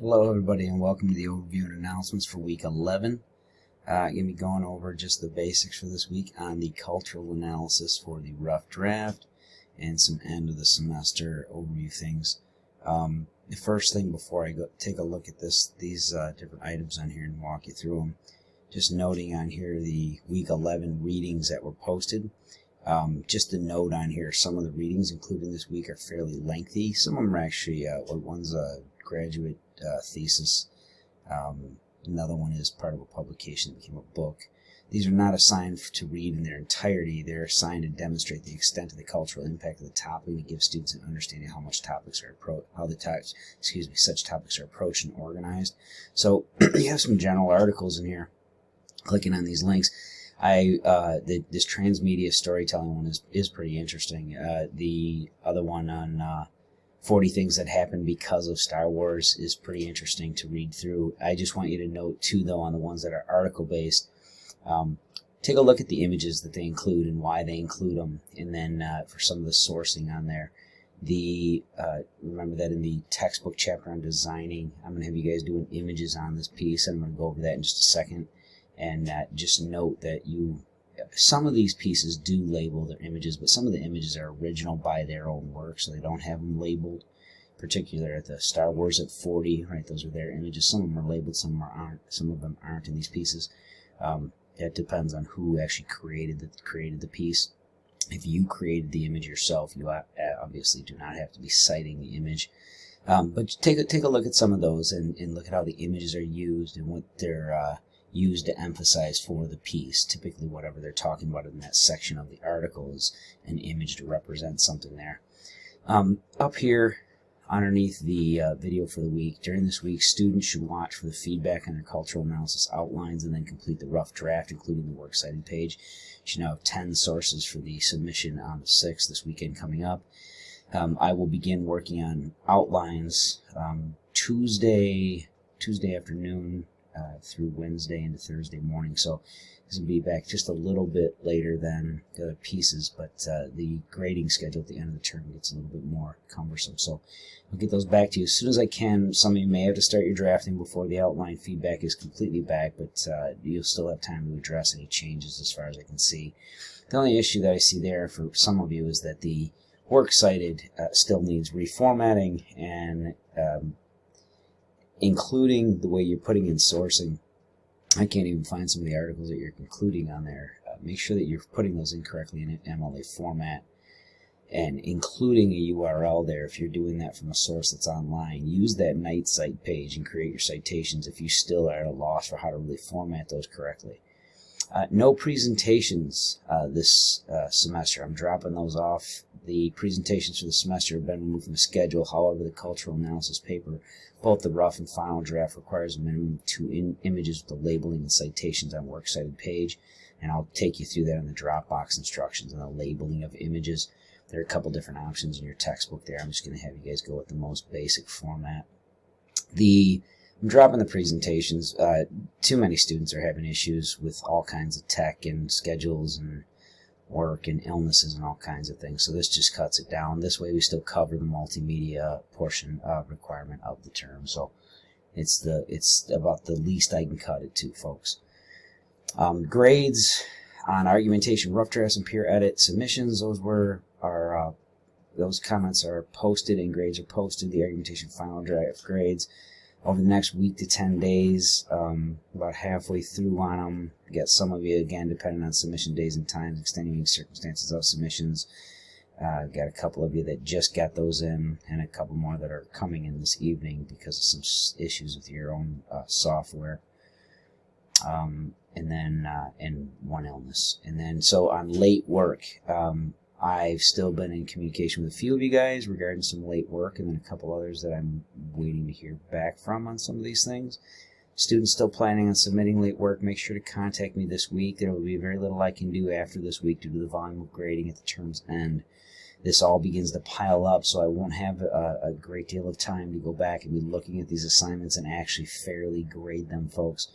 Hello everybody and welcome to the overview and announcements for week 11. Going to be going over just the basics for this week on the cultural analysis for the rough draft and some end of the semester overview things. The first thing before I go take a look at these different items on here and walk you through them, just noting on here the week 11 readings that were posted. Just a note on here, some of the readings included this week are fairly lengthy. Some of them are actually, one's a graduate thesis. Another one is part of a publication that became a book. These are not assigned to read in their entirety. They're assigned to demonstrate the extent of the cultural impact of the topic and to give students an understanding of how such topics are approached and organized. So you have some general articles in here. Clicking on these links, this transmedia storytelling one is pretty interesting. The other one on 40 things that happened because of Star Wars is pretty interesting to read through. I just want you to note too, though, on the ones that are article based, take a look at the images that they include and why they include them, and then for some of the sourcing on there. Remember that in the textbook chapter on designing, I'm going to have you guys doing images on this piece, and I'm going to go over that in just a second. And just note that some of these pieces do label their images, but some of the images are original by their own work, so they don't have them labeled. Particularly at the Star Wars at 40, right? Those are their images. Some of them are labeled, some aren't. Some of them aren't in these pieces. It depends on who actually created the piece. If you created the image yourself, you obviously do not have to be citing the image. But take a look at some of those and look at how the images are used and what they're used to emphasize for the piece. Typically whatever they're talking about in that section of the article is an image to represent something there. Up here underneath the video for the week, during this week, students should watch for the feedback on their cultural analysis outlines and then complete the rough draft, including the works cited page. You should now have 10 sources for the submission on the 6th, this weekend coming up. I will begin working on outlines Tuesday afternoon through Wednesday into Thursday morning, so this will be back just a little bit later than the other pieces, but the grading schedule at the end of the term gets a little bit more cumbersome, so I'll get those back to you as soon as I can. Some of you may have to start your drafting before the outline feedback is completely back, but you'll still have time to address any changes as far as I can see. The only issue that I see there for some of you is that the works cited still needs reformatting and including the way you're putting in sourcing. I can't even find some of the articles that you're including on there. Make sure that you're putting those incorrectly in an MLA format and including a URL there. If you're doing that from a source that's online, use that Night Site page and create your citations if you still are at a loss for how to really format those correctly. No presentations this semester. I'm dropping those off. The presentations for the semester have been removed from the schedule. However, the cultural analysis paper, both the rough and final draft, requires a minimum of 2 images with the labeling and citations on works cited page, and I'll take you through that in the Dropbox instructions and the labeling of images. There are a couple different options in your textbook there. I'm just going to have you guys go with the most basic format. I'm dropping the presentations. Too many students are having issues with all kinds of tech and schedules and work and illnesses and all kinds of things. So this just cuts it down. This way we still cover the multimedia portion requirement of the term. So it's about the least I can cut it to, folks. Grades on argumentation, rough drafts, and peer edit submissions. Those comments are posted and grades are posted. The argumentation final draft grades over the next week to 10 days, about halfway through on them. Get some of you, again, depending on submission days and times, extenuating circumstances of submissions. Got a couple of you that just got those in, and a couple more that are coming in this evening because of some issues with your own software. And one illness. And then, so on late work, I've still been in communication with a few of you guys regarding some late work, and then a couple others that I'm waiting to hear back from on some of these things. Students still planning on submitting late work, make sure to contact me this week. There will be very little I can do after this week due to the volume of grading at the term's end. This all begins to pile up, so I won't have a great deal of time to go back and be looking at these assignments and actually fairly grade them, folks.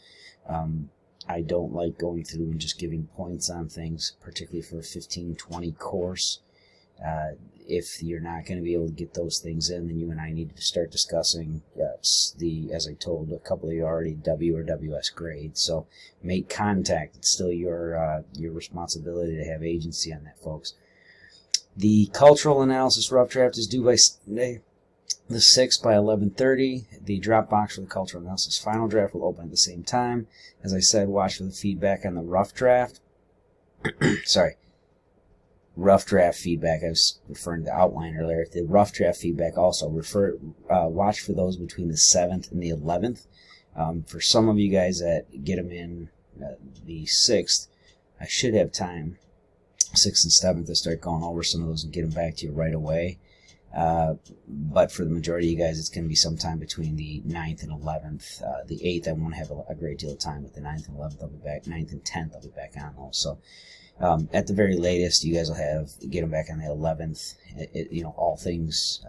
I don't like going through and just giving points on things, particularly for a 15-20 course. if you're not going to be able to get those things in, then you and I need to start discussing as I told a couple of you already, W or WS grades. So make contact. It's still your responsibility to have agency on that, folks. The cultural analysis rough draft is due by Sunday the 6th by 11:30. The drop box for the cultural analysis final draft will open at the same time. As I said, watch for the feedback on the rough draft. Sorry. Rough draft feedback. I was referring to outline earlier. The rough draft feedback also watch for those between the 7th and the 11th. For some of you guys that get them in the 6th, I should have time, 6th and 7th, to start going over some of those and get them back to you right away. But for the majority of you guys, it's going to be sometime between the 9th and 11th. The 8th, I won't have a great deal of time, but the 9th and 11th, I'll be back. 9th and 10th, I'll be back on those. So at the very latest, you guys will get them back on the 11th. All things,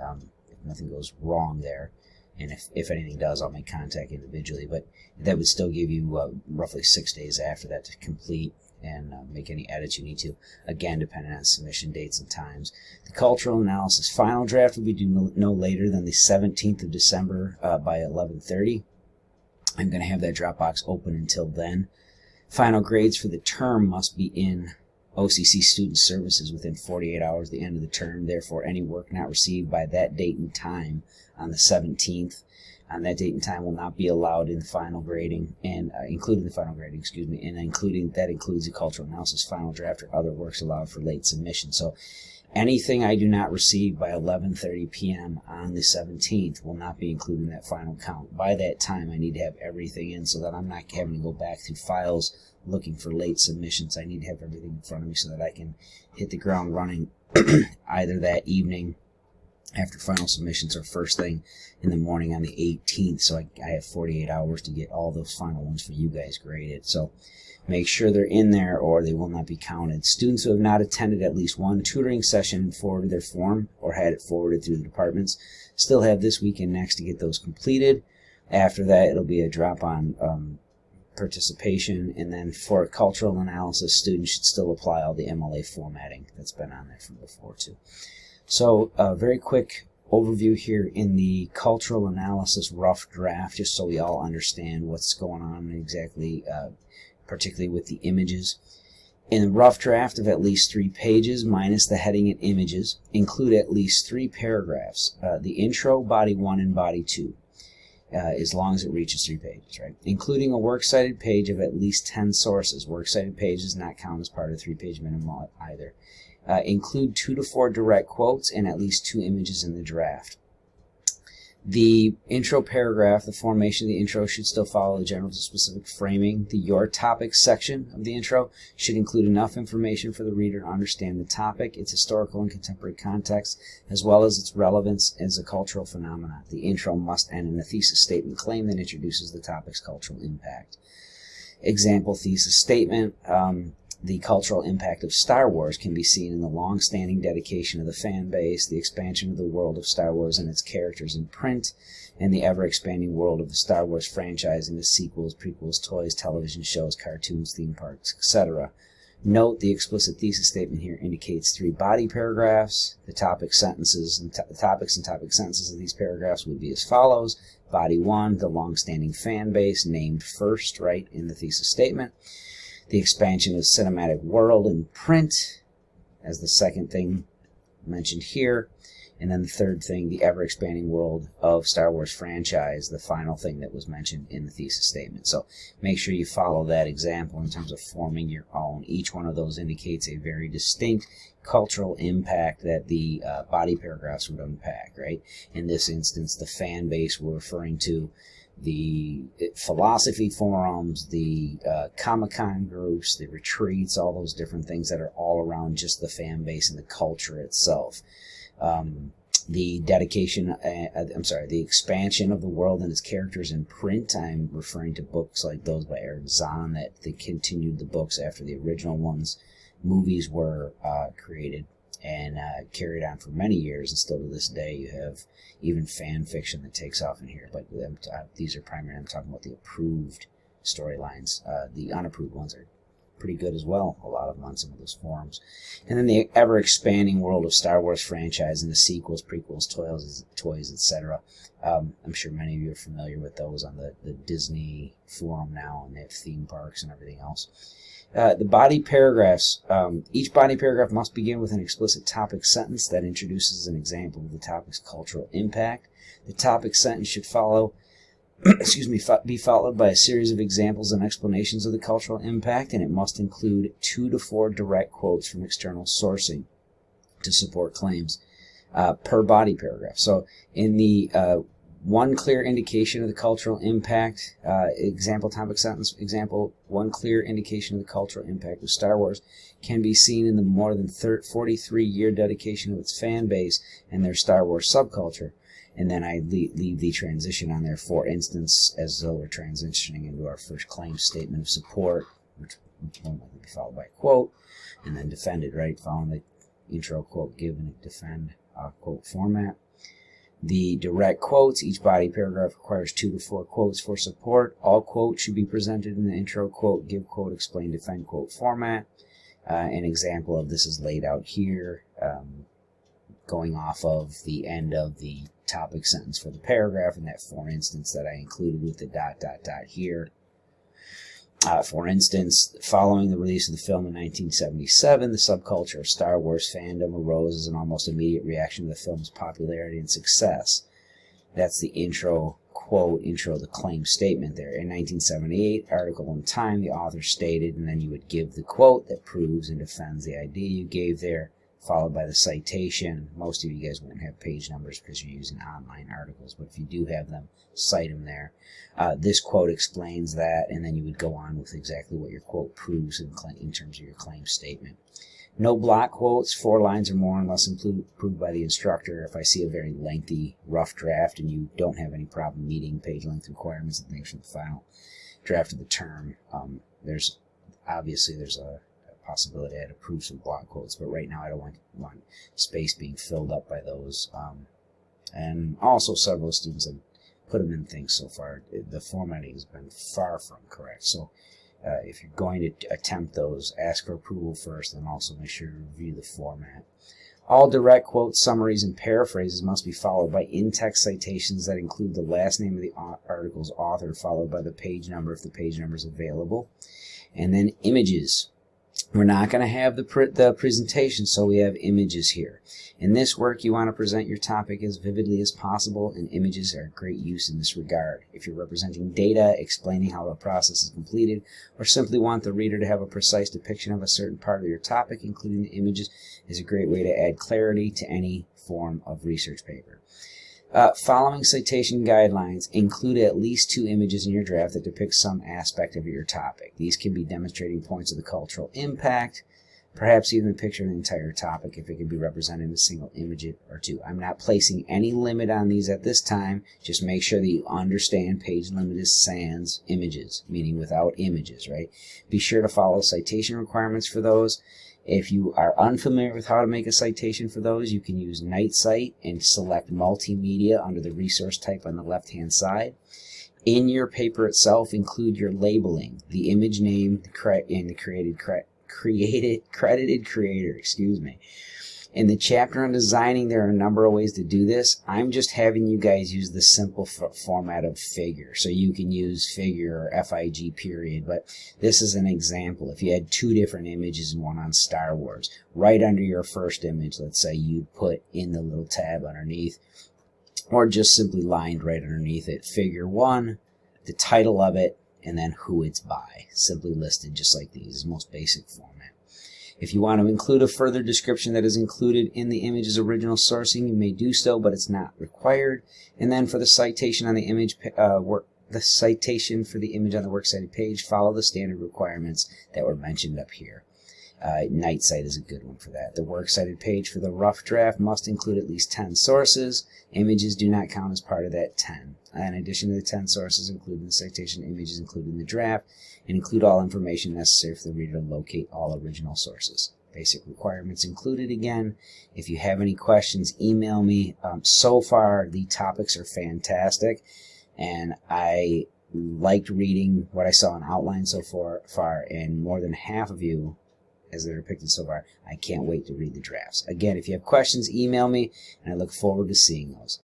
if nothing goes wrong there, and if anything does, I'll make contact individually. But that would still give you roughly 6 days after that to complete and make any edits you need to, again, depending on submission dates and times. The cultural analysis final draft will be due no later than the 17th of December by 11:30. I'm going to have that Dropbox open until then. Final grades for the term must be in OCC Student Services within 48 hours of the end of the term. Therefore, any work not received by that date and time on the 17th on that date and time will not be allowed in the final grading, and including the final grading, and includes the cultural analysis final draft or other works allowed for late submission. So anything I do not receive by 11:30 p.m. on the 17th will not be included in that final count. By that time, I need to have everything in so that I'm not having to go back through files looking for late submissions. I need to have everything in front of me so that I can hit the ground running either that evening after final submissions or first thing in the morning on the 18th. So I have 48 hours to get all those final ones for you guys graded. So make sure they're in there or they will not be counted. Students who have not attended at least one tutoring session and forwarded their form or had it forwarded through the departments still have this week and next to get those completed. After that, it'll be a drop on participation, and then for cultural analysis, students should still apply all the MLA formatting that's been on there from before too. So a very quick overview here in the cultural analysis rough draft, just so we all understand what's going on exactly, particularly with the images. In the rough draft of at least 3 pages, minus the heading and images, include at least 3 paragraphs, the intro, body 1, and body 2, as long as it reaches 3 pages, right? Including a works cited page of at least 10 sources. Works cited page does not count as part of the 3-page minimum either. Include 2 to 4 direct quotes and at least 2 images in the draft. The intro paragraph, the formation of the intro should still follow the general to specific framing. The Your Topic section of the intro should include enough information for the reader to understand the topic, its historical and contemporary context, as well as its relevance as a cultural phenomenon. The intro must end in a thesis statement claim that introduces the topic's cultural impact. Example thesis statement. The cultural impact of Star Wars can be seen in the long-standing dedication of the fan base, the expansion of the world of Star Wars and its characters in print, and the ever-expanding world of the Star Wars franchise into sequels, prequels, toys, television shows, cartoons, theme parks, etc. Note the explicit thesis statement here indicates 3 body paragraphs. The topic sentences and topics and topic sentences of these paragraphs would be as follows. Body 1, the long-standing fan base, named first, right, in the thesis statement. The expansion of the cinematic world in print as the second thing mentioned here. And then the third thing, the ever-expanding world of Star Wars franchise, the final thing that was mentioned in the thesis statement. So make sure you follow that example in terms of forming your own. Each one of those indicates a very distinct cultural impact that the body paragraphs would unpack, right? In this instance, the fan base we're referring to the philosophy forums, the Comic-Con groups, the retreats, all those different things that are all around just the fan base and the culture itself. The the expansion of the world and its characters in print. I'm referring to books like those by Eric Zahn that they continued the books after the original ones. Movies were created and carried on for many years, and still to this day you have even fan fiction that takes off in here. But these are primarily, I'm talking about the approved storylines. The unapproved ones are pretty good as well, a lot of them on some of those forums. And then the ever-expanding world of Star Wars franchise and the sequels, prequels, toys, etc. I'm sure many of you are familiar with those on the Disney forum now, and they have theme parks and everything else. The body paragraphs. Each body paragraph must begin with an explicit topic sentence that introduces an example of the topic's cultural impact. The topic sentence should follow be followed by a series of examples and explanations of the cultural impact, and it must include 2 to 4 direct quotes from external sourcing to support claims per body paragraph. So in the one clear indication of the cultural impact, example topic sentence, example, one clear indication of the cultural impact of Star Wars can be seen in the more than 43-year dedication of its fan base and their Star Wars subculture. And then I leave the transition on there, for instance, as though we're transitioning into our first claim statement of support, which will be followed by a quote, and then defended, right, following the intro, quote, give, and defend, quote format. The direct quotes, each body paragraph requires 2 to 4 quotes for support. All quotes should be presented in the intro, quote, give, quote, explain, defend, quote format. An example of this is laid out here, going off of the end of the topic sentence for the paragraph, in that for instance that I included with the ... here. For instance, following the release of the film in 1977, the subculture of Star Wars fandom arose as an almost immediate reaction to the film's popularity and success. That's the intro, quote, intro the claim statement there. In 1978, article in Time, the author stated, and then you would give the quote that proves and defends the idea you gave there, followed by the citation. Most of you guys won't have page numbers because you're using online articles, but if you do have them, cite them there. This quote explains that, and then you would go on with exactly what your quote proves in terms of your claim statement. No block quotes, 4 lines or more unless approved by the instructor. If I see a very lengthy, rough draft and you don't have any problem meeting page length requirements and things from the final draft of the term, there's a possibility I'd approve some block quotes, but right now I don't want space being filled up by those. And also several students have put them in things so far. The formatting has been far from correct. So if you're going to attempt those, ask for approval first, and also make sure you review the format. All direct quotes, summaries, and paraphrases must be followed by in-text citations that include the last name of the article's author, followed by the page number if the page number is available. And then images. We're not going to have the presentation, so we have images here. In this work, you want to present your topic as vividly as possible, and images are great use in this regard. If you're representing data, explaining how the process is completed, or simply want the reader to have a precise depiction of a certain part of your topic, including the images is a great way to add clarity to any form of research paper. Following citation guidelines, include at least 2 images in your draft that depict some aspect of your topic. These can be demonstrating points of the cultural impact, perhaps even a picture of the entire topic if it can be represented in a single image or 2. I'm not placing any limit on these at this time. Just make sure that you understand page limit is sans images, meaning without images, right? Be sure to follow citation requirements for those. If you are unfamiliar with how to make a citation for those, you can use NightCite and select Multimedia under the resource type on the left-hand side. In your paper itself, include your labeling, the image name, and the credited creator, In the chapter on designing, there are a number of ways to do this. I'm just having you guys use the simple format of figure. So you can use figure or FIG period, but this is an example. If you had 2 different images and one on Star Wars, right under your first image, let's say you'd put in the little tab underneath, or just simply lined right underneath it, figure 1, the title of it, and then who it's by. Simply listed just like these, most basic format. If you want to include a further description that is included in the image's original sourcing, you may do so, but it's not required. And then for the citation on the image, the citation for the image on the works cited page, follow the standard requirements that were mentioned up here. NightCite is a good one for that. The works cited page for the rough draft must include at least 10 sources. Images do not count as part of that 10. In addition to the 10 sources included in the citation, images included in the draft, and include all information necessary for the reader to locate all original sources. Basic requirements included again. If you have any questions, email me. So far, the topics are fantastic, and I liked reading what I saw in outline so far, and more than half of you, as they're depicted so far, I can't wait to read the drafts. Again, if you have questions, email me, and I look forward to seeing those.